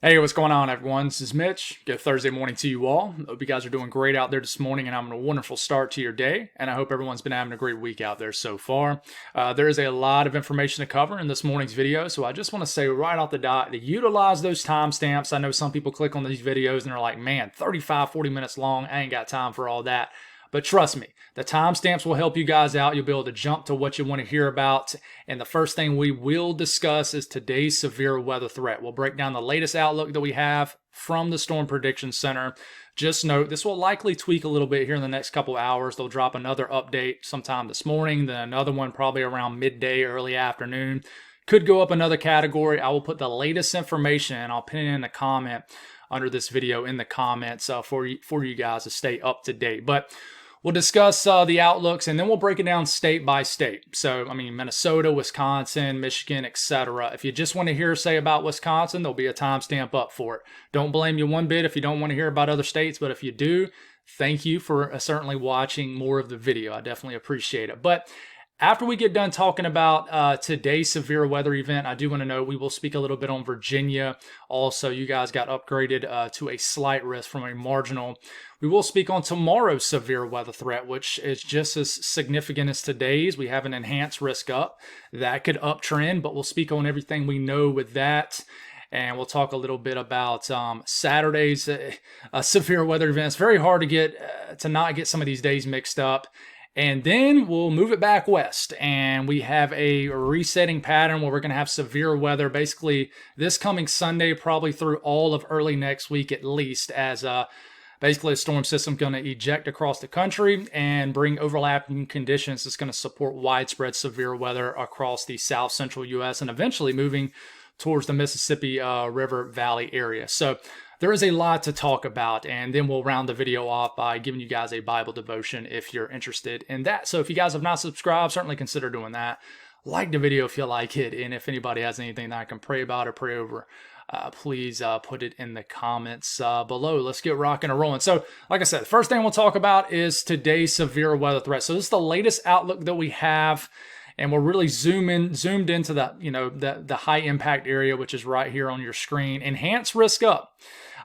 Hey, what's going on, everyone? This is Mitch. Good Thursday morning to you all. Hope you guys are doing great out there this morning and having a wonderful start to your day. And I hope everyone's been having a great week out there so far. There is a lot of information to cover in this morning's video, so I just want to say right off the dot to utilize those timestamps. I know some people click on these videos and they're like, man, 35, 40 minutes long. I ain't got time for all that. But trust me, the timestamps will help you guys out. You'll be able to jump to what you want to hear about. And the first thing we will discuss is today's severe weather threat. We'll break down the latest outlook that we have from the Storm Prediction Center. Just note, this will likely tweak a little bit here in the next couple hours. They'll drop another update sometime this morning, then another one probably around midday, early afternoon. Could go up another category. I will put the latest information and I'll pin it in the comment under this video in the comments for you guys to stay up to date. But we'll discuss the outlooks, and then we'll break it down state by state. So, I mean, Minnesota, Wisconsin, Michigan, etc. If you just want to hear say about Wisconsin, there'll be a timestamp up for it. Don't blame you one bit if you don't want to hear about other states, but if you do, thank you for certainly watching more of the video. I definitely appreciate it. But after we get done talking about today's severe weather event, I do want to know we will speak a little bit on Virginia. Also, you guys got upgraded to a slight risk from a marginal. We will speak on tomorrow's severe weather threat, which is just as significant as today's. We have an enhanced risk up. That could uptrend, but we'll speak on everything we know with that. And we'll talk a little bit about Saturday's severe weather events. Very hard to get to not get some of these days mixed up. And then we'll move it back west, and we have a resetting pattern where we're going to have severe weather basically this coming Sunday, probably through all of early next week at least, as basically a storm system going to eject across the country and bring overlapping conditions that's going to support widespread severe weather across the south central U.S. and eventually moving towards the Mississippi River Valley area. So there is a lot to talk about, and then we'll round the video off by giving you guys a Bible devotion if you're interested in that. So if you guys have not subscribed, certainly consider doing that. Like the video if you like it, and if anybody has anything that I can pray about or pray over, please put it in the comments below. Let's get rocking and rolling. So, like I said, the first thing we'll talk about is today's severe weather threat. So this is the latest outlook that we have, and we're really zoomed into the high impact area, which is right here on your screen. Enhanced risk up.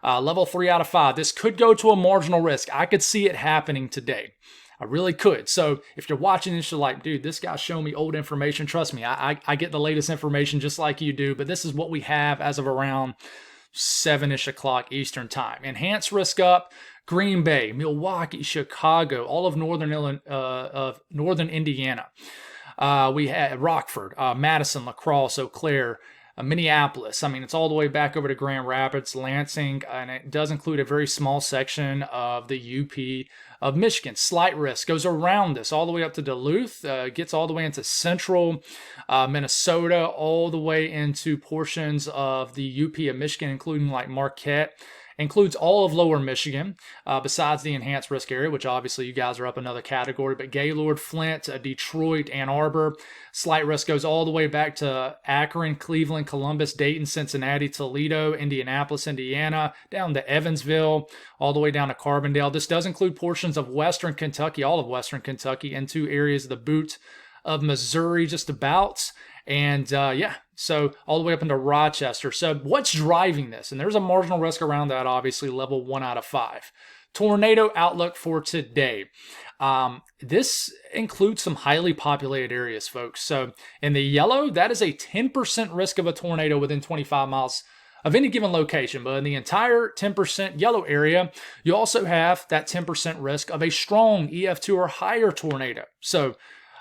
Level 3 out of 5. This could go to a marginal risk. I could see it happening today. I really could. So if you're watching this, you're like, dude, this guy's showing me old information. Trust me, I get the latest information just like you do, but this is what we have as of around 7-ish o'clock Eastern time. Enhanced risk up. Green Bay, Milwaukee, Chicago, all of northern Indiana. We had Rockford, Madison, La Crosse, Eau Claire, Minneapolis. I mean, it's all the way back over to Grand Rapids, Lansing, and it does include a very small section of the UP of Michigan. Slight risk goes around this all the way up to Duluth, gets all the way into central Minnesota, all the way into portions of the UP of Michigan, including like Marquette. Includes all of lower Michigan, besides the enhanced risk area, which obviously you guys are up another category, but Gaylord, Flint, Detroit, Ann Arbor. Slight risk goes all the way back to Akron, Cleveland, Columbus, Dayton, Cincinnati, Toledo, Indianapolis, Indiana, down to Evansville, all the way down to Carbondale. This does include portions of western Kentucky, all of western Kentucky, and two areas of the boot of Missouri, just about. And so all the way up into Rochester. So what's driving this? And there's a marginal risk around that, obviously, level 1 out of 5. Tornado outlook for today. This includes some highly populated areas, folks. So in the yellow, that is a 10% risk of a tornado within 25 miles of any given location. But in the entire 10% yellow area, you also have that 10% risk of a strong EF2 or higher tornado. So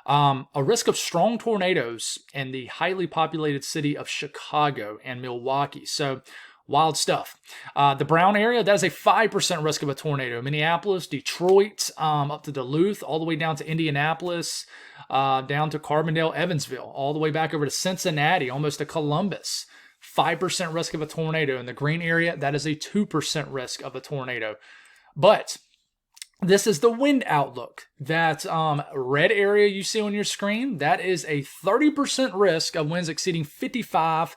a risk of strong tornadoes in the highly populated city of Chicago and Milwaukee. So wild stuff. The brown area, that is a 5% risk of a tornado. Minneapolis, Detroit, up to Duluth, all the way down to Indianapolis, down to Carbondale, Evansville, all the way back over to Cincinnati, almost to Columbus. 5% risk of a tornado. In the green area, that is a 2% risk of a tornado. But this is the wind outlook. That red area you see on your screen, that is a 30% risk of winds exceeding 55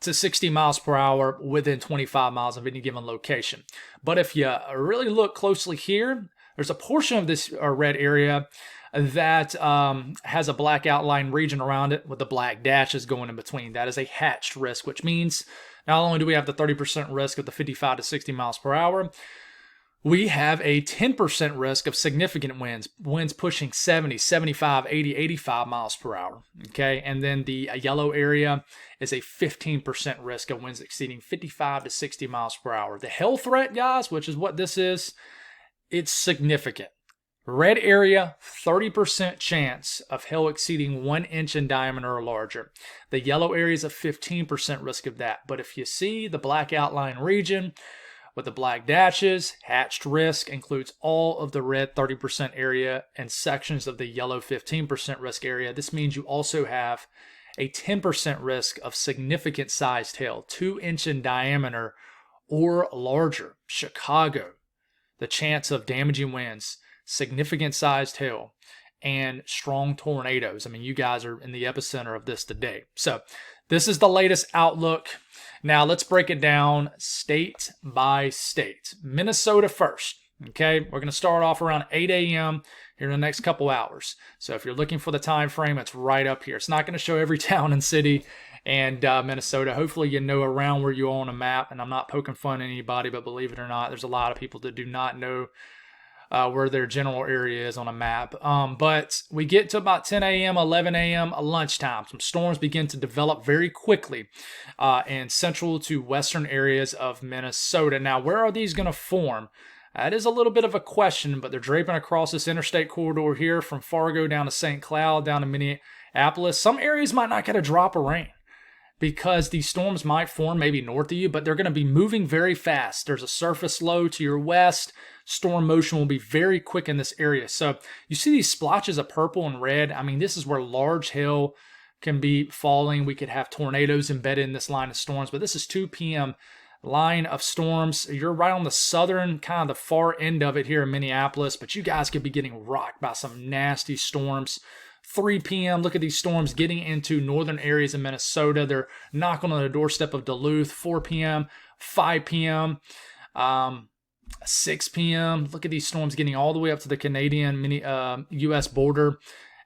to 60 miles per hour within 25 miles of any given location. But if you really look closely here, there's a portion of this red area that has a black outline region around it with the black dashes going in between. That is a hatched risk, which means Not only do we have the 30% risk of the 55 to 60 miles per hour, we have a 10% risk of significant winds pushing 70, 75, 80, 85 miles per hour. Okay. And then the yellow area is a 15% risk of winds exceeding 55 to 60 miles per hour. The hail threat, guys, which is what this is, it's significant. Red area, 30% chance of hail exceeding 1 inch in diameter or larger. The yellow area is a 15% risk of that. But if you see the black outline region, with the black dashes, hatched risk includes all of the red 30% area and sections of the yellow 15% risk area. This means you also have a 10% risk of significant sized hail, 2 inch in diameter or larger. Chicago, the chance of damaging winds, significant sized hail, and strong tornadoes. I mean, you guys are in the epicenter of this today. So this is the latest outlook. Now let's break it down state by state. Minnesota first. Okay, we're going to start off around 8 a.m. here in the next couple hours. So if you're looking for the time frame, it's right up here. It's not going to show every town and city and Minnesota. Hopefully you know around where you are on a map, and I'm not poking fun at anybody, but believe it or not, there's a lot of people that do not know where their general area is on a map. But we get to about 10 a.m., 11 a.m., lunchtime. Some storms begin to develop very quickly in central to western areas of Minnesota. Now, where are these going to form? That is a little bit of a question, but they're draping across this interstate corridor here from Fargo down to St. Cloud, down to Minneapolis. Some areas might not get a drop of rain because these storms might form maybe north of you, but they're going to be moving very fast. There's a surface low to your west. Storm motion will be very quick in this area. So you see these splotches of purple and red. I mean, this is where large hail can be falling. We could have tornadoes embedded in this line of storms, but this is 2 p.m. line of storms. You're right on the southern, kind of the far end of it here in Minneapolis, but you guys could be getting rocked by some nasty storms. 3 p.m., look at these storms getting into northern areas of Minnesota. They're knocking on the doorstep of Duluth. 4 p.m., 5 p.m., 6 p.m. Look at these storms getting all the way up to the Canadian U.S. border.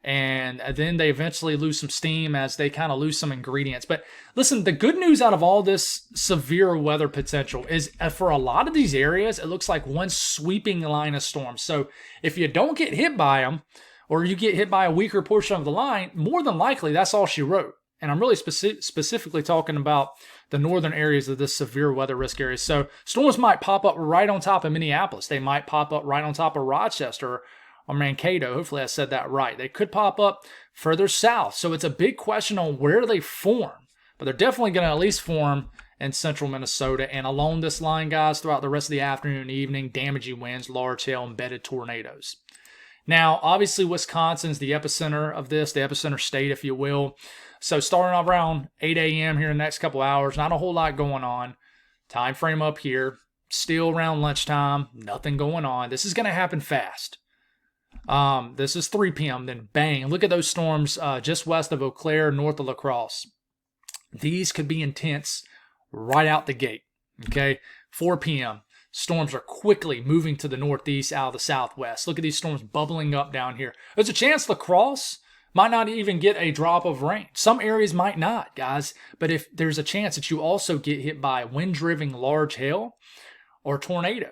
And then they eventually lose some steam as they kind of lose some ingredients. But listen, the good news out of all this severe weather potential is for a lot of these areas, it looks like one sweeping line of storms. So if you don't get hit by them, or you get hit by a weaker portion of the line, more than likely that's all she wrote. And I'm really specifically talking about the northern areas of this severe weather risk area. So storms might pop up right on top of Minneapolis. They might pop up right on top of Rochester or Mankato. Hopefully I said that right. They could pop up further south. So it's a big question on where they form. But they're definitely going to at least form in central Minnesota. And along this line, guys, throughout the rest of the afternoon and evening, damaging winds, large hail, embedded tornadoes. Now, obviously, Wisconsin's the epicenter of this, the epicenter state, if you will. So starting off around 8 a.m. here in the next couple hours, not a whole lot going on. Time frame up here, still around lunchtime, nothing going on. This is going to happen fast. This is 3 p.m., then bang. Look at those storms just west of Eau Claire, north of La Crosse. These could be intense right out the gate, okay? 4 p.m., storms are quickly moving to the northeast out of the southwest. Look at these storms bubbling up down here. There's a chance La Crosse might not even get a drop of rain. Some areas might not, guys. But if there's a chance that you also get hit by wind-driven large hail or tornado,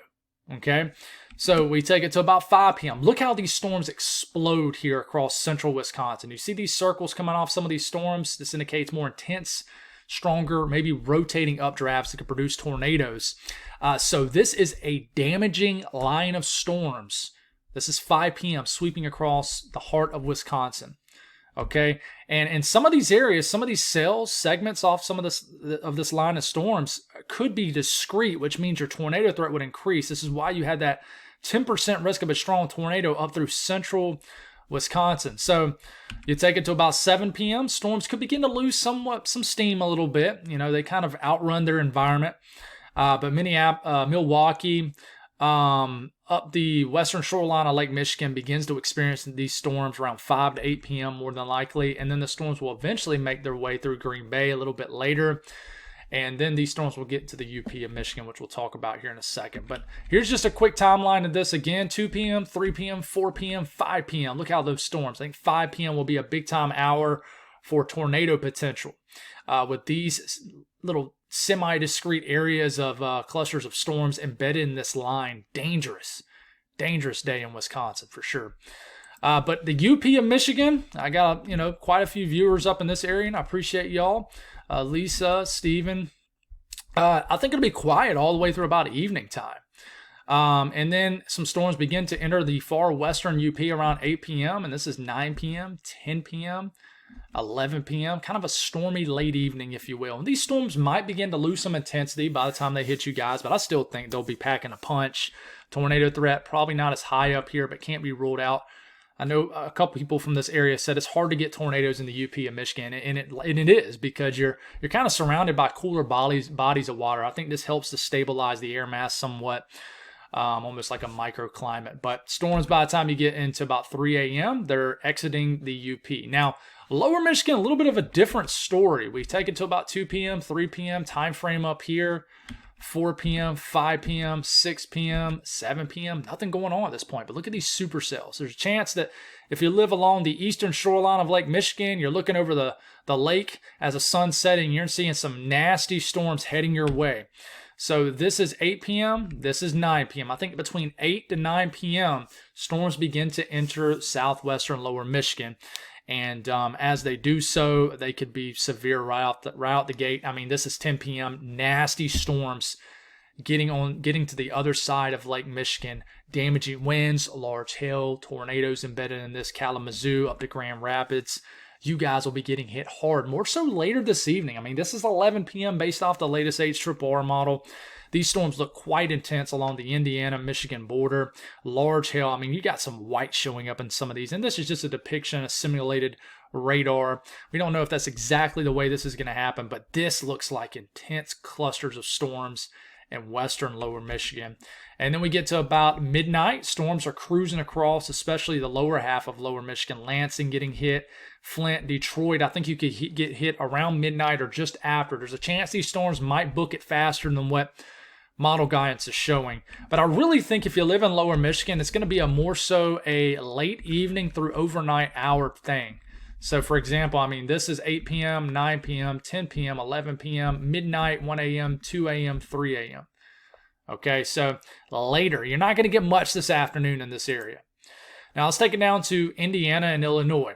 okay? So we take it to about 5 p.m. Look how these storms explode here across central Wisconsin. You see these circles coming off some of these storms? This indicates more intense, stronger, maybe rotating updrafts that could produce tornadoes. So this is a damaging line of storms. This is 5 p.m. sweeping across the heart of Wisconsin. Okay, and in some of these areas, some of these segments off some of this line of storms could be discrete, which means your tornado threat would increase. This is why you had that 10% risk of a strong tornado up through central Wisconsin. So you take it to about 7 p.m. Storms could begin to lose some steam a little bit. You know, they kind of outrun their environment. But Milwaukee, up the western shoreline of Lake Michigan begins to experience these storms around 5 to 8 p.m. more than likely. And then the storms will eventually make their way through Green Bay a little bit later. And then these storms will get to the UP of Michigan, which we'll talk about here in a second. But here's just a quick timeline of this again. 2 p.m., 3 p.m., 4 p.m., 5 p.m. Look how those storms. I think 5 p.m. will be a big time hour for tornado potential. With these little semi-discrete areas of clusters of storms embedded in this line. Dangerous day in Wisconsin for sure. But the UP of Michigan, I got quite a few viewers up in this area, and I appreciate y'all. Lisa, Steven. I think it'll be quiet all the way through about evening time. And then some storms begin to enter the far western UP around 8 p.m. And this is 9 p.m., 10 p.m., 11 p.m., kind of a stormy late evening, if you will. And these storms might begin to lose some intensity by the time they hit you guys, but I still think they'll be packing a punch. Tornado threat, probably not as high up here, but can't be ruled out. I know a couple people from this area said it's hard to get tornadoes in the UP of Michigan, and it is because you're kind of surrounded by cooler bodies of water. I think this helps to stabilize the air mass somewhat, almost like a microclimate. But storms, by the time you get into about 3 a.m., they're exiting the UP. Now, Lower Michigan, a little bit of a different story. We take it to about 2 p.m., 3 p.m. time frame up here. 4 p.m., 5 p.m., 6 p.m., 7 p.m., nothing going on at this point. But look at these supercells. There's a chance that if you live along the eastern shoreline of Lake Michigan, you're looking over the lake as the sun's setting, you're seeing some nasty storms heading your way. So this is 8 p.m., this is 9 p.m. I think between 8 to 9 p.m., storms begin to enter southwestern Lower Michigan. And as they do so, they could be severe right out the gate. I mean, this is 10 p.m. Nasty storms getting to the other side of Lake Michigan. Damaging winds, large hail, tornadoes embedded in this Kalamazoo up to Grand Rapids. You guys will be getting hit hard, more so later this evening. I mean, this is 11 p.m. based off the latest HRRR model. These storms look quite intense along the Indiana-Michigan border. Large hail. I mean, you got some white showing up in some of these. And this is just a depiction, a simulated radar. We don't know if that's exactly the way this is going to happen, but this looks like intense clusters of storms in western Lower Michigan. And then we get to about midnight. Storms are cruising across, especially the lower half of Lower Michigan. Lansing getting hit. Flint, Detroit, I think you could get hit around midnight or just after. There's a chance these storms might book it faster than what model guidance is showing. But I really think if you live in Lower Michigan, it's going to be a more so a late evening through overnight hour thing. So for example, I mean, this is 8 p.m., 9 p.m., 10 p.m., 11 p.m., midnight, 1 a.m., 2 a.m., 3 a.m. Okay, so later, you're not going to get much this afternoon in this area. Now let's take it down to Indiana and Illinois.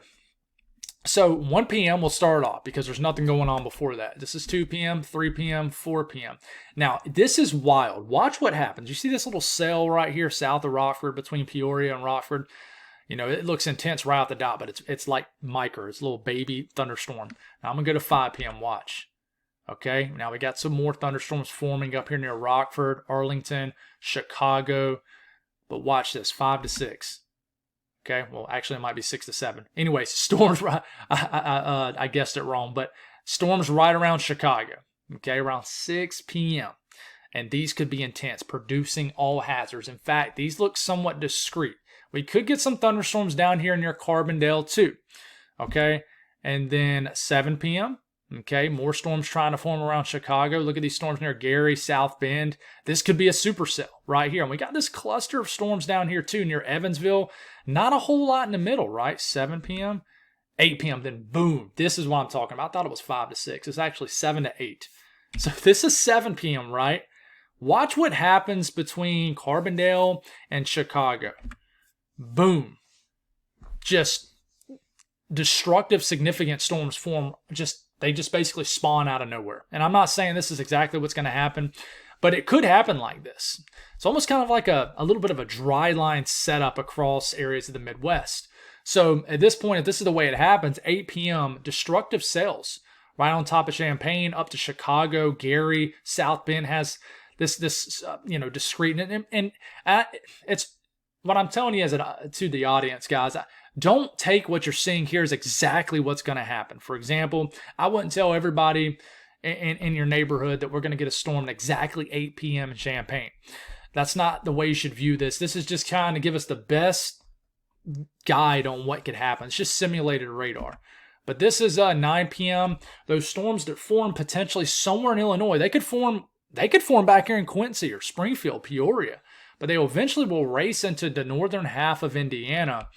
So 1 p.m. will start off because there's nothing going on before that. This is 2 p.m., 3 p.m., 4 p.m. Now, this is wild. Watch what happens. You see this little cell right here south of Rockford between Peoria and Rockford? You know, it looks intense right out the dot, but it's like micro. It's a little baby thunderstorm. Now, I'm going to go to 5 p.m. Watch. Okay, now we got some more thunderstorms forming up here near Rockford, Arlington, Chicago. But watch this, 5 to 6. Okay, well, actually, it might be 6 to 7. Anyways, storms, I guessed it wrong, but storms right around Chicago, okay, around 6 p.m. And these could be intense, producing all hazards. In fact, these look somewhat discreet. We could get some thunderstorms down here near Carbondale, too, okay? And then 7 p.m., okay, more storms trying to form around Chicago. Look at these storms near Gary, South Bend. This could be a supercell right here. And we got this cluster of storms down here too near Evansville. Not a whole lot in the middle, right? 7 p.m., 8 p.m., then boom. This is what I'm talking about. I thought it was 5 to 6. It's actually 7 to 8. So this is 7 p.m., right? Watch what happens between Carbondale and Chicago. Boom. Just destructive, significant storms form. They just basically spawn out of nowhere. And I'm not saying this is exactly what's going to happen, but it could happen like this. It's almost kind of like a little bit of a dry line setup across areas of the Midwest. So at this point, if this is the way it happens, 8 p.m., destructive cells right on top of Champaign up to Chicago, Gary, South Bend has this discrete. And it's what I'm telling you to the audience, guys. Don't take what you're seeing here as exactly what's going to happen. For example, I wouldn't tell everybody in your neighborhood that we're going to get a storm at exactly 8 p.m. in Champaign. That's not the way you should view this. This is just kind of give us the best guide on what could happen. It's just simulated radar. But this is 9 p.m. Those storms that form potentially somewhere in Illinois, they could form back here in Quincy or Springfield, Peoria. But they eventually will race into the northern half of Indiana,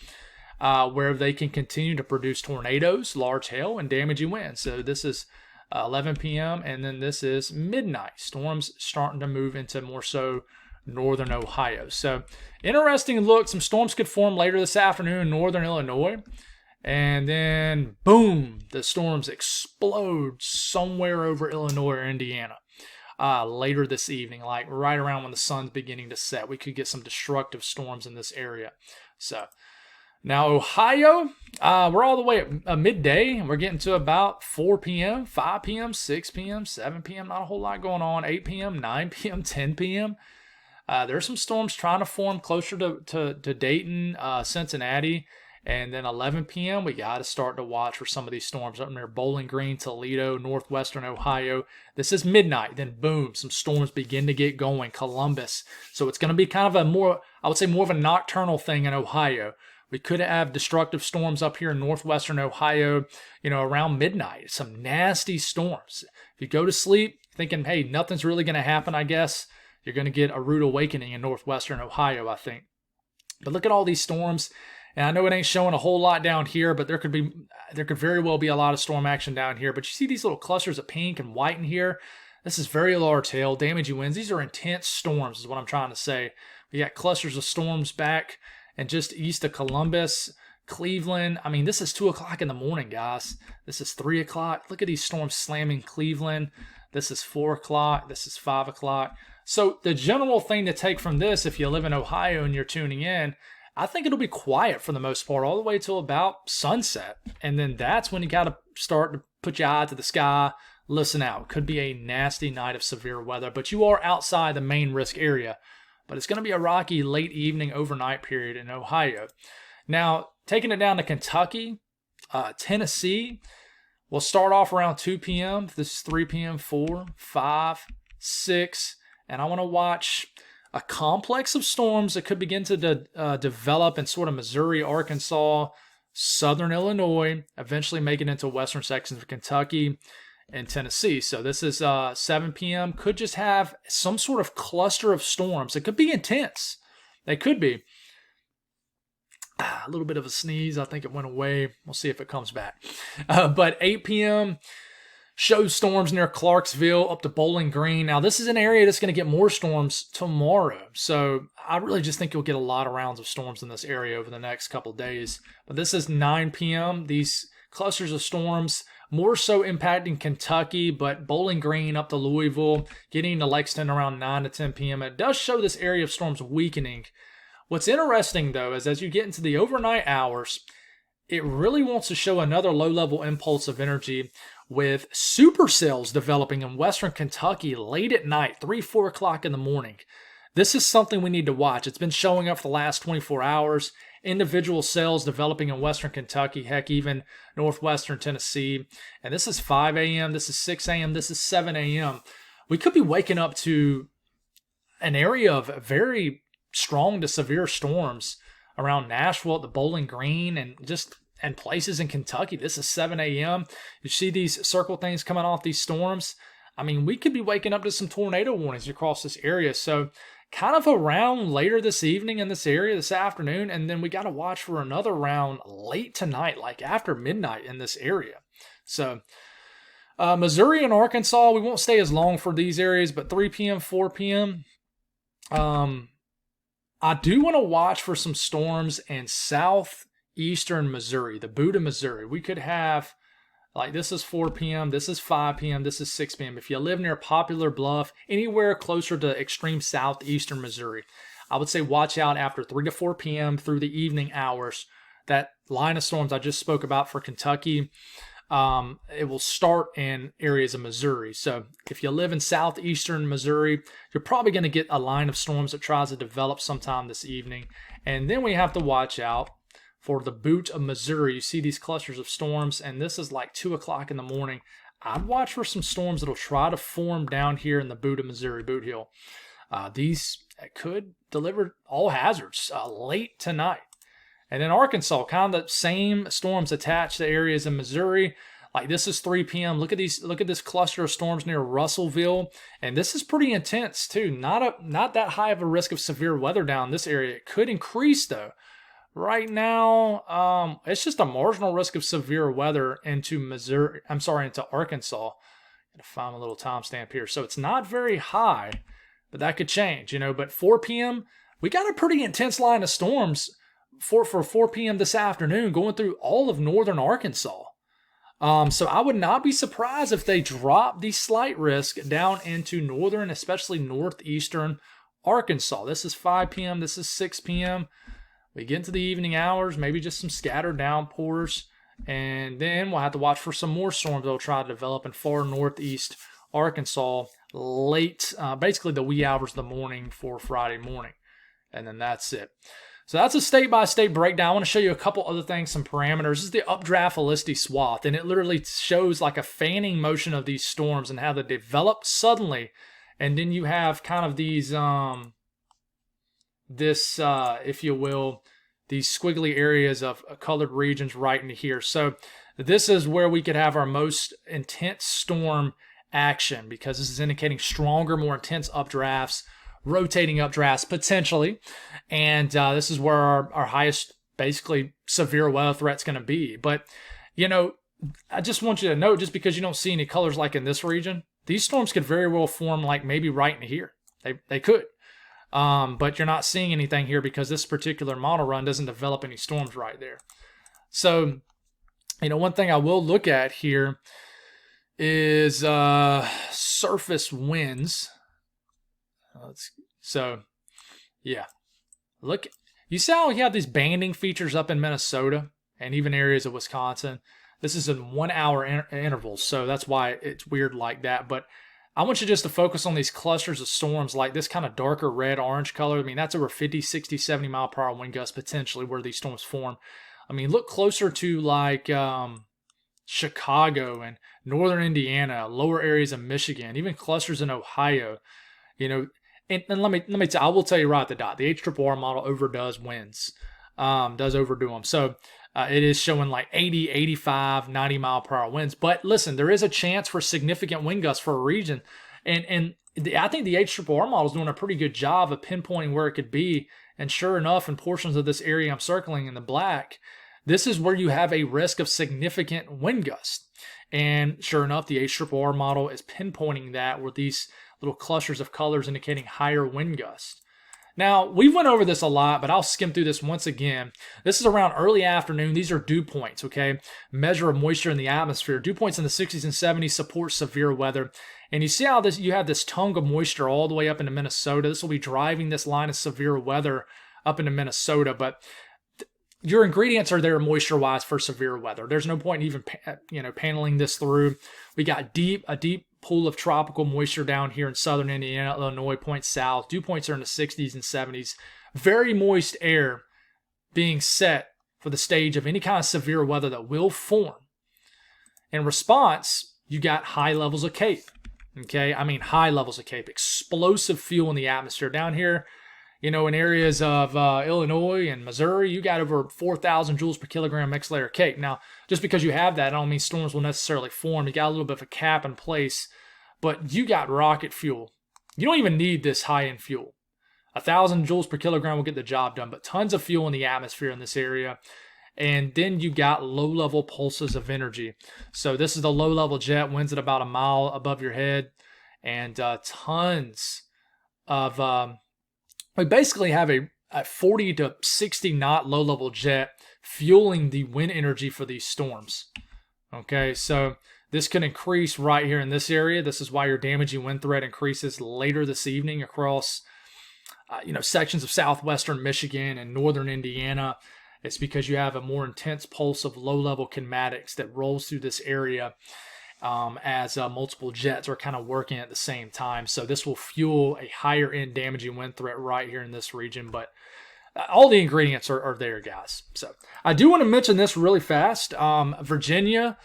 where they can continue to produce tornadoes, large hail, and damaging winds. So this is 11 p.m. And then this is midnight. Storms starting to move into more so northern Ohio. So interesting look. Some storms could form later this afternoon in northern Illinois. And then, boom, the storms explode somewhere over Illinois or Indiana later this evening, like right around when the sun's beginning to set. We could get some destructive storms in this area. So now Ohio, we're all the way at midday. We're getting to about 4 p.m., 5 p.m., 6 p.m., 7 p.m. Not a whole lot going on. 8 p.m., 9 p.m., 10 p.m. There's some storms trying to form closer to Dayton, Cincinnati. And then 11 p.m., we got to start to watch for some of these storms up near Bowling Green, Toledo, northwestern Ohio. This is midnight. Then boom, some storms begin to get going. Columbus. So it's going to be kind of more of a nocturnal thing in Ohio. We could have destructive storms up here in northwestern Ohio, around midnight. Some nasty storms. If you go to sleep thinking, hey, nothing's really going to happen, I guess, you're going to get a rude awakening in northwestern Ohio, I think. But look at all these storms. And I know it ain't showing a whole lot down here, but there could very well be a lot of storm action down here. But you see these little clusters of pink and white in here? This is very large hail, damaging winds. These are intense storms is what I'm trying to say. We got clusters of storms back and just east of Columbus, Cleveland. I mean, this is 2 o'clock in the morning, guys. This is 3 o'clock. Look at these storms slamming Cleveland. This is 4 o'clock. This is 5 o'clock. So the general thing to take from this, if you live in Ohio and you're tuning in, I think it'll be quiet for the most part all the way till about sunset. And then that's when you got to start to put your eye to the sky, listen out. Could be a nasty night of severe weather, but you are outside the main risk area. But it's going to be a rocky late evening overnight period in Ohio. Now, taking it down to Kentucky, Tennessee, we'll start off around 2 p.m. This is 3 p.m., 4, 5, 6. And I want to watch a complex of storms that could begin to develop in sort of Missouri, Arkansas, southern Illinois, eventually make it into western sections of Kentucky and Tennessee. So this is 7 p.m. Could just have some sort of cluster of storms. It could be intense. They could be. A little bit of a sneeze. I think it went away. We'll see if it comes back. But 8 p.m., shows storms near Clarksville up to Bowling Green. Now, this is an area that's going to get more storms tomorrow. So I really just think you'll get a lot of rounds of storms in this area over the next couple of days. But this is 9 p.m. These clusters of storms more so impacting Kentucky, but Bowling Green up to Louisville, getting to Lexington around 9 to 10 p.m. It does show this area of storms weakening. What's interesting, though, is as you get into the overnight hours, it really wants to show another low-level impulse of energy with supercells developing in western Kentucky late at night, 3, 4 o'clock in the morning. This is something we need to watch. It's been showing up for the last 24 hours. Individual cells developing in western Kentucky, heck, even northwestern Tennessee. And this is 5 a.m., this is 6 a.m., this is 7 a.m. We could be waking up to an area of very strong to severe storms around Nashville at the Bowling Green and places in Kentucky. This is 7 a.m. You see these circle things coming off these storms. I mean, we could be waking up to some tornado warnings across this area. So kind of around later this evening in this area, this afternoon, and then we got to watch for another round late tonight, like after midnight in this area. So Missouri and Arkansas, we won't stay as long for these areas, but 3 p.m., 4 p.m., I do want to watch for some storms in southeastern Missouri, the Buda, Missouri. We could have, like, this is 4 p.m., this is 5 p.m., this is 6 p.m. If you live near Poplar Bluff, anywhere closer to extreme southeastern Missouri, I would say watch out after 3 to 4 p.m. through the evening hours. That line of storms I just spoke about for Kentucky, it will start in areas of Missouri. So if you live in southeastern Missouri, you're probably going to get a line of storms that tries to develop sometime this evening. And then we have to watch out for the Butte of Missouri. You see these clusters of storms, and this is like 2 o'clock in the morning. I'd watch for some storms that'll try to form down here in the Butte of Missouri, Boot Hill. These could deliver all hazards late tonight. And in Arkansas, kind of the same storms attached to areas in Missouri. Like this is 3 p.m. Look at this cluster of storms near Russellville. And this is pretty intense too. Not that high of a risk of severe weather down this area. It could increase though. Right now, it's just a marginal risk of severe weather into Arkansas. Gotta find my little timestamp here. So it's not very high, but that could change, But 4 p.m., we got a pretty intense line of storms for 4 p.m. this afternoon going through all of northern Arkansas. So I would not be surprised if they drop the slight risk down into northern, especially northeastern Arkansas. This is 5 p.m. This is 6 p.m. We get into the evening hours, maybe just some scattered downpours, and then we'll have to watch for some more storms that'll try to develop in far northeast Arkansas late, basically the wee hours of the morning for Friday morning. And then that's it. So that's a state-by-state breakdown. I want to show you a couple other things, some parameters. This is the updraft velocity swath, and it literally shows like a fanning motion of these storms and how they develop suddenly. And then you have kind of these, if you will, these squiggly areas of colored regions right into here. So this is where we could have our most intense storm action, because this is indicating stronger, more intense updrafts, rotating updrafts potentially. And this is where our highest, basically, severe weather threat's going to be. But, I just want you to know, just because you don't see any colors like in this region, these storms could very well form like maybe right in here. They could. But you're not seeing anything here because this particular model run doesn't develop any storms right there. So, one thing I will look at here is surface winds. Look, you see how we have these banding features up in Minnesota and even areas of Wisconsin? This is in 1 hour intervals, so that's why it's weird like that. But I want you just to focus on these clusters of storms like this kind of darker red, orange color. I mean, that's over 50, 60, 70 mile per hour wind gusts potentially where these storms form. I mean, look closer to like Chicago and northern Indiana, lower areas of Michigan, even clusters in Ohio. And let me tell you, I will tell you right at the dot, the HRRR model overdoes winds, does overdo them. So it is showing like 80, 85, 90 mile per hour winds. But listen, there is a chance for significant wind gusts for a region. And I think the HRRR model is doing a pretty good job of pinpointing where it could be. And sure enough, in portions of this area I'm circling in the black, this is where you have a risk of significant wind gusts. And sure enough, the HRRR model is pinpointing that with these little clusters of colors indicating higher wind gusts. Now, we went over this a lot, but I'll skim through this once again. This is around early afternoon. These are dew points, okay? Measure of moisture in the atmosphere. Dew points in the 60s and 70s support severe weather. And you see how you have this tongue of moisture all the way up into Minnesota. This will be driving this line of severe weather up into Minnesota. But your ingredients are there moisture-wise for severe weather. There's no point in even paneling this through. We got a deep pool of tropical moisture down here in southern Indiana, Illinois, points south. Dew points are in the 60s and 70s. Very moist air being set for the stage of any kind of severe weather that will form. In response, you got high levels of CAPE. Okay, I mean high levels of CAPE. Explosive fuel in the atmosphere. Down here, in areas of Illinois and Missouri, you got over 4,000 joules per kilogram mixed layer CAPE. Now, just because you have that, I don't mean storms will necessarily form. You got a little bit of a cap in place, but you got rocket fuel. You don't even need this high-end fuel. 1,000 joules per kilogram will get the job done, but tons of fuel in the atmosphere in this area. And then you got low-level pulses of energy. So this is the low-level jet, winds at about a mile above your head, and tons of... we basically have a 40 to 60 knot low-level jet fueling the wind energy for these storms. Okay, so this could increase right here in this area. This is why your damaging wind threat increases later this evening across, sections of southwestern Michigan and northern Indiana. It's because you have a more intense pulse of low-level kinematics that rolls through this area as multiple jets are kind of working at the same time. So this will fuel a higher end damaging wind threat right here in this region. But all the ingredients are there, guys. So I do want to mention this really fast. Virginia,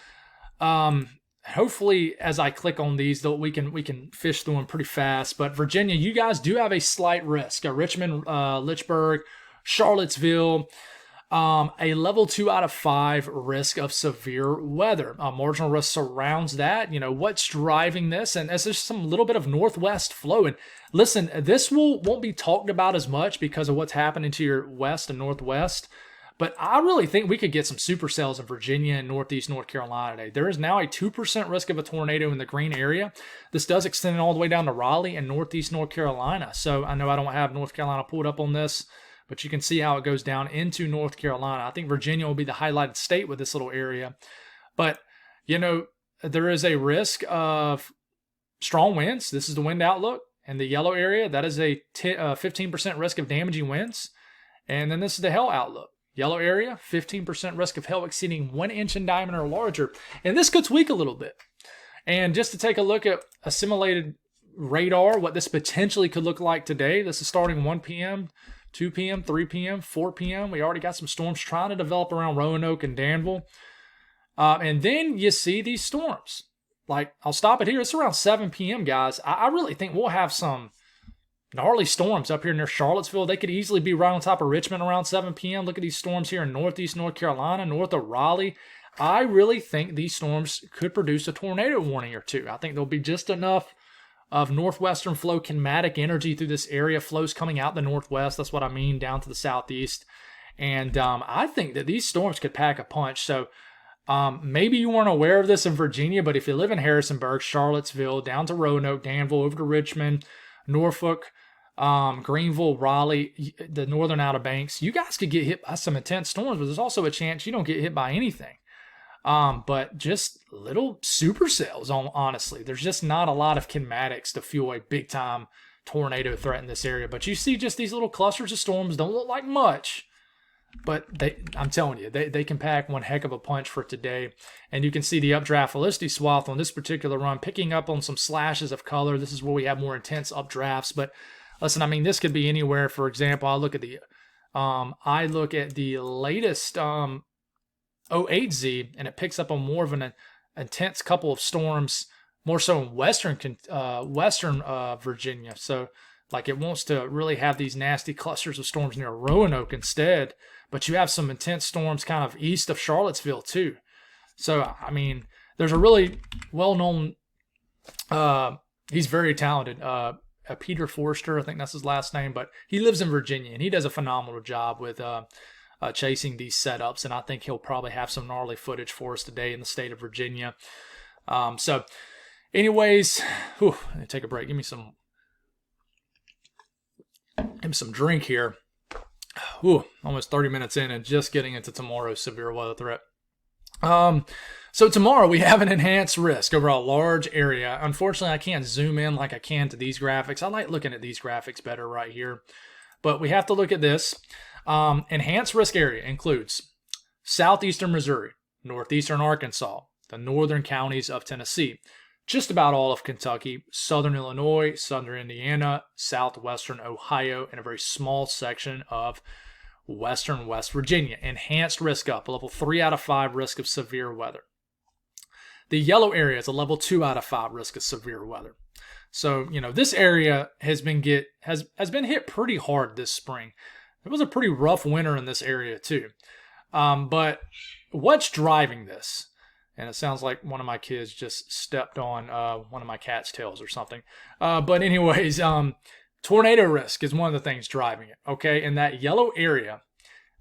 hopefully as I click on these, though, we can fish through them pretty fast. But Virginia, you guys do have a slight risk. Richmond, Lynchburg, Charlottesville, a level 2 out of 5 risk of severe weather. Marginal risk surrounds that. What's driving this? And as there's some little bit of northwest flow. And listen, this won't be talked about as much because of what's happening to your west and northwest. But I really think we could get some supercells in Virginia and Northeast North Carolina today. There is now a 2% risk of a tornado in the green area. This does extend all the way down to Raleigh and Northeast North Carolina. So I know I don't have North Carolina pulled up on this, but you can see how it goes down into North Carolina. I think Virginia will be the highlighted state with this little area. But, there is a risk of strong winds. This is the wind outlook. And the yellow area, that is a 15% risk of damaging winds. And then this is the hail outlook. Yellow area, 15% risk of hail exceeding 1 inch in diameter or larger. And this could tweak a little bit. And just to take a look at a simulated radar, what this potentially could look like today. This is starting 1 p.m., 2 p.m., 3 p.m., 4 p.m. We already got some storms trying to develop around Roanoke and Danville. And then you see these storms. Like, I'll stop it here. It's around 7 p.m., guys. I really think we'll have some gnarly storms up here near Charlottesville. They could easily be right on top of Richmond around 7 p.m. Look at these storms here in Northeast North Carolina, north of Raleigh. I really think these storms could produce a tornado warning or two. I think there'll be just enough of northwestern flow kinetic energy through this area, flows coming out the northwest. That's what I mean, down to the southeast. And I think that these storms could pack a punch. So maybe you weren't aware of this in Virginia, but if you live in Harrisonburg, Charlottesville, down to Roanoke, Danville, over to Richmond, Norfolk, Greenville, Raleigh, the northern Outer Banks, you guys could get hit by some intense storms, but there's also a chance you don't get hit by anything. But just little supercells, honestly. There's just not a lot of kinematics to fuel a big-time tornado threat in this area. But you see just these little clusters of storms, don't look like much, but I'm telling you, they can pack one heck of a punch for today. And you can see the updraft velocity swath on this particular run picking up on some slashes of color. This is where we have more intense updrafts. But listen, I mean, this could be anywhere. For example, I look at the latest 08Z, and it picks up on more of an intense couple of storms, more so in western Virginia. So, like, it wants to really have these nasty clusters of storms near Roanoke instead, but you have some intense storms kind of east of Charlottesville too. So, I mean, there's a really well-known, he's very talented, Peter Forster, I think that's his last name, but he lives in Virginia, and he does a phenomenal job with chasing these setups, and I think he'll probably have some gnarly footage for us today in the state of Virginia. So, anyways, let me take a break. Give me some drink here. Almost 30 minutes in and just getting into tomorrow's severe weather threat. So tomorrow we have an enhanced risk over a large area. Unfortunately, I can't zoom in like I can to these graphics. I like looking at these graphics better right here. But we have to look at this. Enhanced risk area includes southeastern Missouri, northeastern Arkansas, the northern counties of Tennessee, just about all of Kentucky, southern Illinois, southern Indiana, southwestern Ohio, and a very small section of western West Virginia. Enhanced risk up, a level 3 out of 5 risk of severe weather. The yellow area is a level 2 out of 5 risk of severe weather. So, this area has been hit pretty hard this spring. It was a pretty rough winter in this area too. But what's driving this? And it sounds like one of my kids just stepped on one of my cat's tails or something. But anyways, tornado risk is one of the things driving it. Okay, in that yellow area,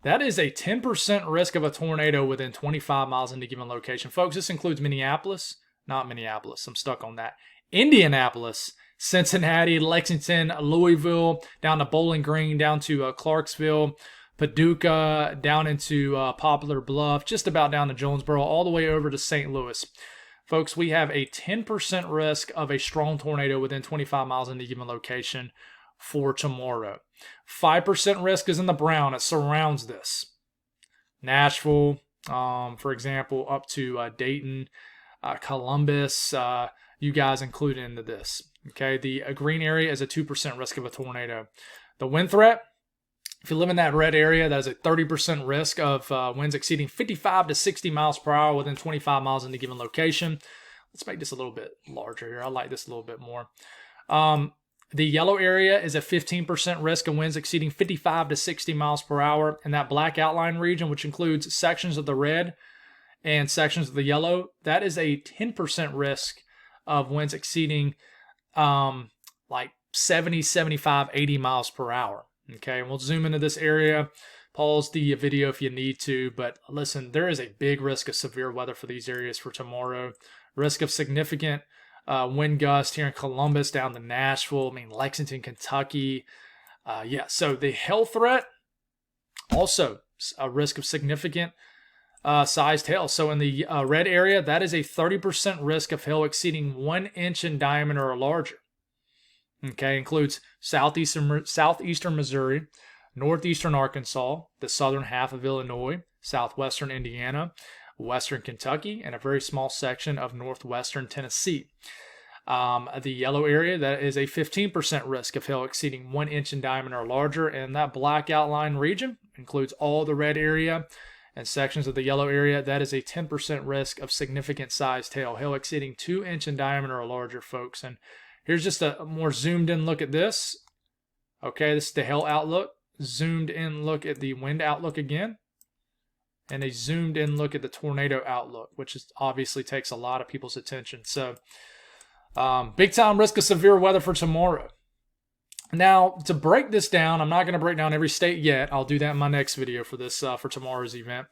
that is a 10% risk of a tornado within 25 miles in a given location. Folks, this includes not Minneapolis, I'm stuck on that. Indianapolis, Cincinnati, Lexington, Louisville, down to Bowling Green, down to Clarksville, Paducah, down into Poplar Bluff, just about down to Jonesboro, all the way over to St. Louis. Folks, we have a 10% risk of a strong tornado within 25 miles in a given location for tomorrow. 5% risk is in the brown. It surrounds this. Nashville, for example, up to Dayton, Columbus, you guys included into this. Okay, the green area is a 2% risk of a tornado. The wind threat, if you live in that red area, that is a 30% risk of winds exceeding 55 to 60 miles per hour within 25 miles in a given location. Let's make this a little bit larger here. I like this a little bit more. The yellow area is a 15% risk of winds exceeding 55 to 60 miles per hour. And that black outline region, which includes sections of the red and sections of the yellow, that is a 10% risk of winds exceeding like 70, 75, 80 miles per hour. Okay, and we'll zoom into this area. Pause the video if you need to. But listen, there is a big risk of severe weather for these areas for tomorrow. Risk of significant wind gust here in Columbus down to Nashville. I mean, Lexington, Kentucky. So the hail threat, also a risk of significant sized hail. So in the red area, that is a 30% risk of hail exceeding 1 inch in diameter or larger. Okay, includes southeastern Missouri, northeastern Arkansas, the southern half of Illinois, southwestern Indiana, western Kentucky, and a very small section of northwestern Tennessee. The yellow area, that is a 15% risk of hail exceeding 1 inch in diameter or larger, and that black outline region includes all the red area and sections of the yellow area. That is a 10% risk of significant sized hail exceeding 2 inch in diameter or larger, folks. And here's just a more zoomed in look at this. Okay, this is the hail outlook. Zoomed in look at the wind outlook again. And a zoomed in look at the tornado outlook, which is obviously takes a lot of people's attention. So, big time risk of severe weather for tomorrow. Now, to break this down, I'm not going to break down every state yet. I'll do that in my next video for this for tomorrow's event.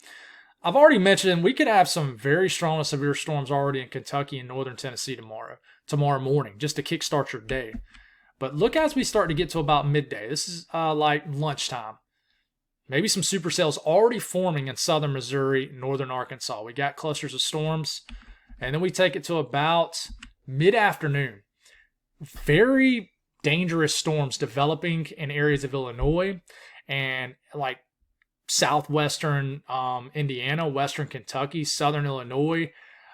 I've already mentioned we could have some very strong and severe storms already in Kentucky and northern Tennessee tomorrow morning, just to kickstart your day. But look as we start to get to about midday. This is like lunchtime. Maybe some supercells already forming in southern Missouri, northern Arkansas. We got clusters of storms. And then we take it to about mid-afternoon. Very dangerous storms developing in areas of Illinois and like southwestern Indiana, western Kentucky, southern Illinois.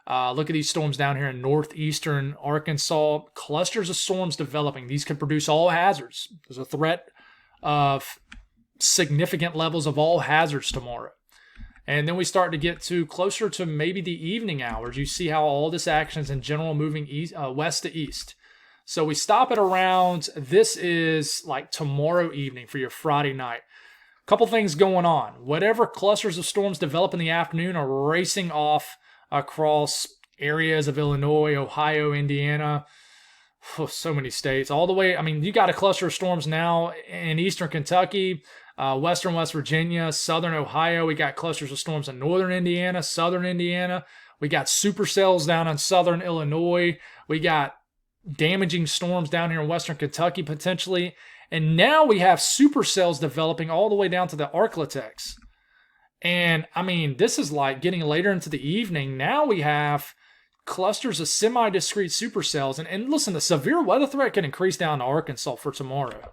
Look at these storms down here in northeastern Arkansas. Clusters of storms developing. These could produce all hazards. There's a threat of significant levels of all hazards tomorrow. And then we start to get to closer to maybe the evening hours. You see how all this action is in general moving west to east. So we stop at around, this is like tomorrow evening for your Friday night. Couple things going on. Whatever clusters of storms develop in the afternoon are racing off across areas of Illinois, Ohio, Indiana, so many states, all the way. I mean, you got a cluster of storms now in eastern Kentucky, western West Virginia, southern Ohio. We got clusters of storms in northern Indiana, southern Indiana. We got supercells down in southern Illinois. We got damaging storms down here in western Kentucky potentially. And now we have supercells developing all the way down to the Arklatex. And I mean, this is like getting later into the evening. Now we have clusters of semi-discrete supercells. And listen, the severe weather threat can increase down to Arkansas for tomorrow.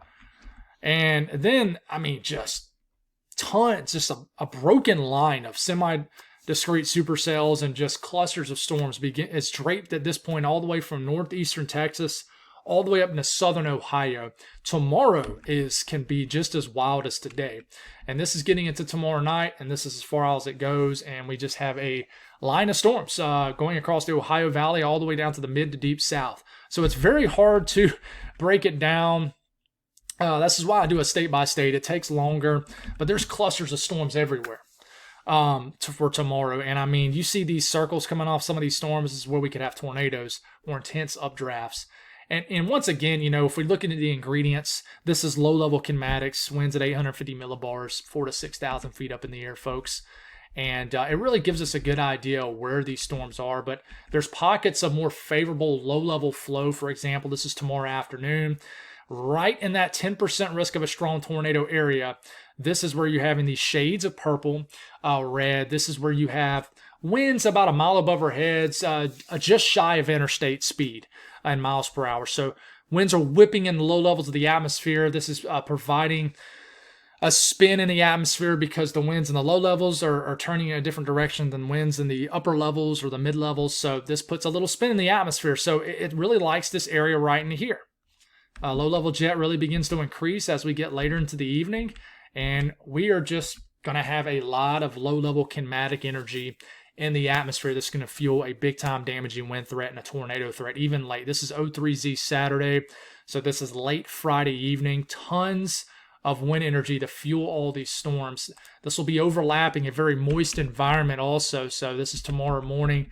And then, I mean, just tons, just a broken line of semi-discrete supercells and just clusters of storms. It's draped at this point all the way from northeastern Texas all the way up into southern Ohio. Tomorrow can be just as wild as today. And this is getting into tomorrow night, and this is as far as it goes. And we just have a line of storms going across the Ohio Valley all the way down to the mid to deep south. So it's very hard to break it down. This is why I do a state by state. It takes longer, but there's clusters of storms everywhere for tomorrow. And I mean, you see these circles coming off some of these storms. This is where we could have tornadoes or intense updrafts. And once again, you know, if we look into the ingredients, this is low-level kinematics, winds at 850 millibars, 4,000 to 6,000 feet up in the air, folks. And it really gives us a good idea of where these storms are. But there's pockets of more favorable low-level flow. For example, this is tomorrow afternoon. Right in that 10% risk of a strong tornado area, this is where you're having these shades of purple, red. This is where you have winds about a mile above our heads, just shy of interstate speed in miles per hour. So winds are whipping in the low levels of the atmosphere. This is providing a spin in the atmosphere because the winds in the low levels are turning in a different direction than winds in the upper levels or the mid levels. So this puts a little spin in the atmosphere. So it really likes this area right in here. Low-level jet really begins to increase as we get later into the evening. And we are just going to have a lot of low-level kinematic energy in the atmosphere that's going to fuel a big-time damaging wind threat and a tornado threat, even late. This is O3Z Saturday, so this is late Friday evening. Tons of wind energy to fuel all these storms. This will be overlapping a very moist environment also, so this is tomorrow morning.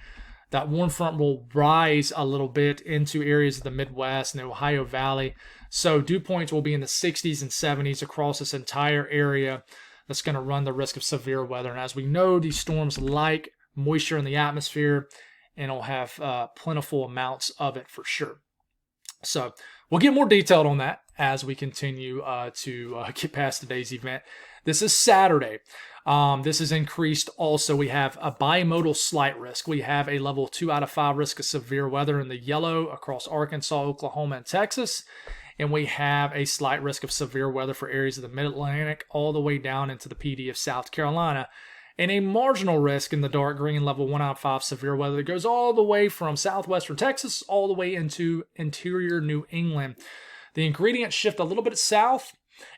That warm front will rise a little bit into areas of the Midwest and the Ohio Valley. So dew points will be in the 60s and 70s across this entire area. that's going to run the risk of severe weather. And as we know, these storms like moisture in the atmosphere, and it'll have plentiful amounts of it for sure. So we'll get more detailed on that as we continue to get past today's event. This is Saturday. This is increased also. We have a bimodal slight risk. We have a level 2 out of 5 risk of severe weather in the yellow across Arkansas, Oklahoma, and Texas. And we have a slight risk of severe weather for areas of the Mid-Atlantic all the way down into the PD of South Carolina. And a marginal risk in the dark green level 1 out of 5 severe weather that goes all the way from southwestern Texas all the way into interior New England. The ingredients shift a little bit south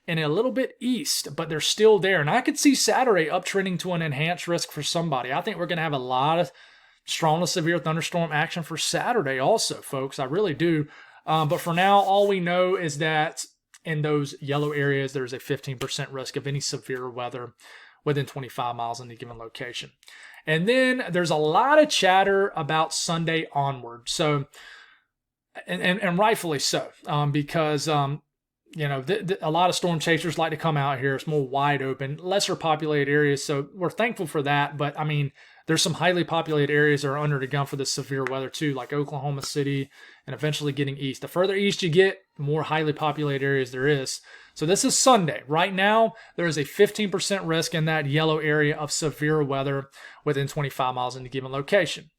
and a little bit east, but they're still there. And I could see Saturday uptrending to an enhanced risk for somebody. I think we're going to have a lot of strong to severe thunderstorm action for Saturday also, folks. I really do. But for now, all we know is that in those yellow areas, there's a 15% risk of any severe weather within 25 miles in a given location. And then there's a lot of chatter about Sunday onward. So, and rightfully so, because, you know, a lot of storm chasers like to come out here. It's more wide open, lesser populated areas. So we're thankful for that. But I mean, there's some highly populated areas that are under the gun for this severe weather too, like Oklahoma City and eventually getting east. The further east you get, the more highly populated areas there is. So this is Sunday. Right now, there is a 15% risk in that yellow area of severe weather within 25 miles in a given location.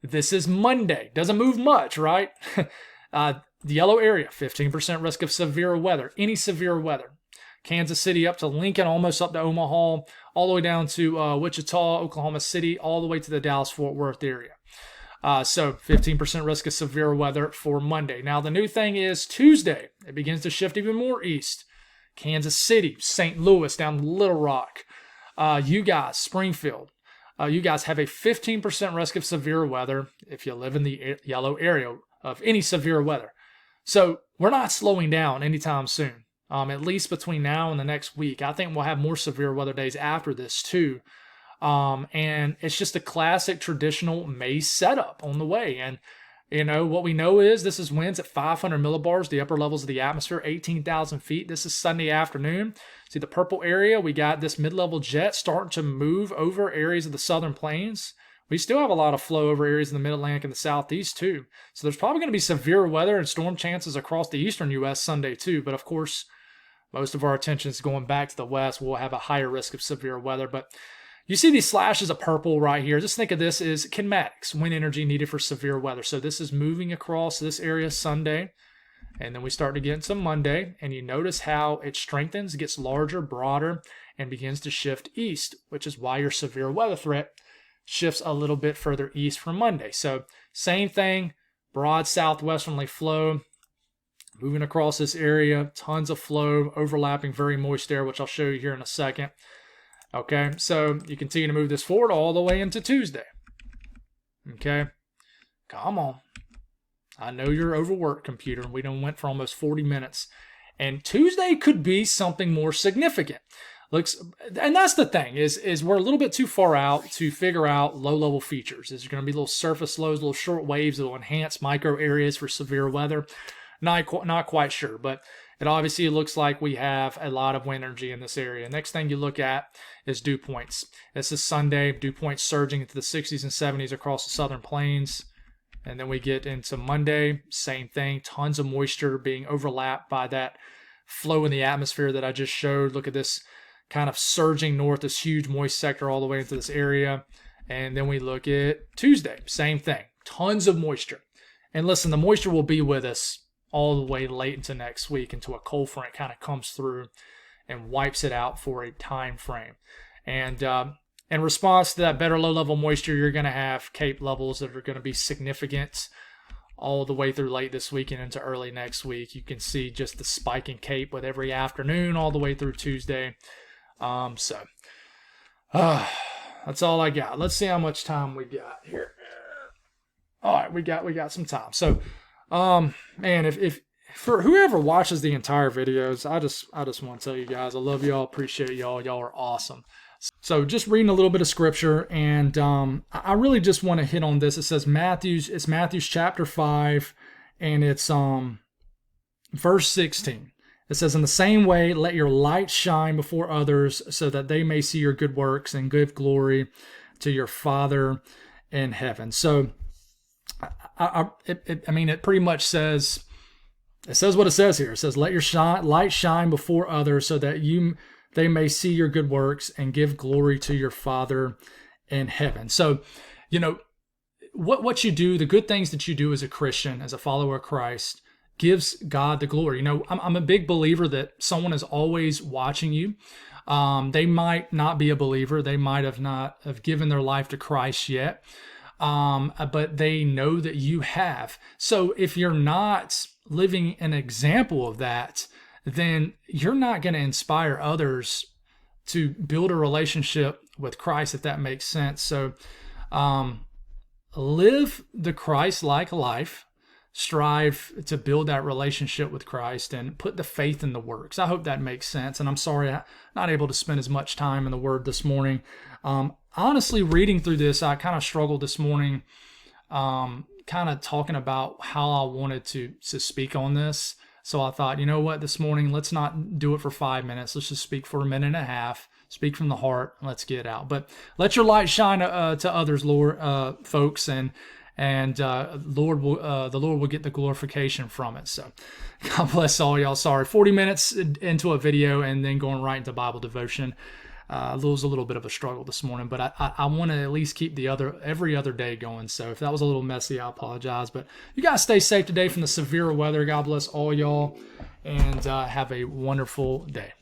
This is Monday. Doesn't move much, right? The yellow area, 15% risk of severe weather, any severe weather. Kansas City up to Lincoln, almost up to Omaha, all the way down to Wichita, Oklahoma City, all the way to the Dallas-Fort Worth area. So 15% risk of severe weather for Monday. Now, the new thing is Tuesday. It begins to shift even more east. Kansas City, St. Louis, down to Little Rock. You guys, Springfield. You guys have a 15% risk of severe weather if you live in the yellow area of any severe weather. So we're not slowing down anytime soon, at least between now and the next week. I think we'll have more severe weather days after this too. And it's just a classic traditional May setup on the way. And, you know, what we know is this is winds at 500 millibars, the upper levels of the atmosphere, 18,000 feet. This is Sunday afternoon. See the purple area? We got this mid-level jet starting to move over areas of the southern plains. We still have a lot of flow over areas in the mid-Atlantic and the southeast too. So there's probably going to be severe weather and storm chances across the eastern U.S. Sunday too. But of course, most of our attention is going back to the west. We'll have a higher risk of severe weather. But you see these slashes of purple right here. Just think of this as kinematics, wind energy needed for severe weather. So this is moving across this area Sunday. And then we start to get into Monday. And you notice how it strengthens, gets larger, broader, and begins to shift east, which is why your severe weather threat shifts a little bit further east from Monday. So same thing, broad southwesterly flow, moving across this area, tons of flow, overlapping very moist air, which I'll show you here in a second. Okay, so you continue to move this forward all the way into Tuesday. Okay, come on. I know you're overworked, computer. We done went for almost 40 minutes. And Tuesday could be something more significant. And that's the thing, is we're a little bit too far out to figure out low-level features. Is there going to be little surface lows, little short waves that will enhance micro areas for severe weather? Not quite sure, but it obviously looks like we have a lot of wind energy in this area. Next thing you look at is dew points. This is Sunday, dew points surging into the 60s and 70s across the southern plains. And then we get into Monday, same thing, tons of moisture being overlapped by that flow in the atmosphere that I just showed. Look at this kind of surging north, this huge moist sector all the way into this area. And then we look at Tuesday, same thing, tons of moisture. And listen, the moisture will be with us all the way late into next week until a cold front kind of comes through and wipes it out for a time frame. And in response to that better low-level moisture, you're going to have CAPE levels that are going to be significant all the way through late this week and into early next week. You can see just the spike in CAPE with every afternoon all the way through Tuesday. That's all I got. Let's see how much time we got here. All right, we got some time. So, man, if for whoever watches the entire videos, I just want to tell you guys, I love y'all, appreciate y'all. Y'all are awesome. So just reading a little bit of scripture, and I really just want to hit on this. It says it's Matthew chapter 5, and it's verse 16. It says, in the same way, let your light shine before others so that they may see your good works and give glory to your Father in heaven. So, it pretty much says, it says what it says here. It says, let your light shine before others so that they may see your good works and give glory to your Father in heaven. So, what you do, the good things that you do as a Christian, as a follower of Christ, gives God the glory. I'm a big believer that someone is always watching you. They might not be a believer. They might not have given their life to Christ yet. But they know that you have. So if you're not living an example of that, then you're not going to inspire others to build a relationship with Christ, if that makes sense. So, live the Christ-like life. Strive to build that relationship with Christ and put the faith in the works. I hope that makes sense. And I'm sorry I'm not able to spend as much time in the Word this morning. Honestly, reading through this, I kind of struggled this morning, kind of talking about how I wanted to speak on this. So I thought, you know what, this morning, let's not do it for 5 minutes. Let's just speak for a minute and a half. Speak from the heart. Let's get out. But let your light shine to others, Lord, folks, and the Lord will get the glorification from it. So God bless all y'all. Sorry, 40 minutes into a video and then going right into Bible devotion. It was a little bit of a struggle this morning, but I want to at least keep every other day going. So if that was a little messy, I apologize. But you guys stay safe today from the severe weather. God bless all y'all, and have a wonderful day.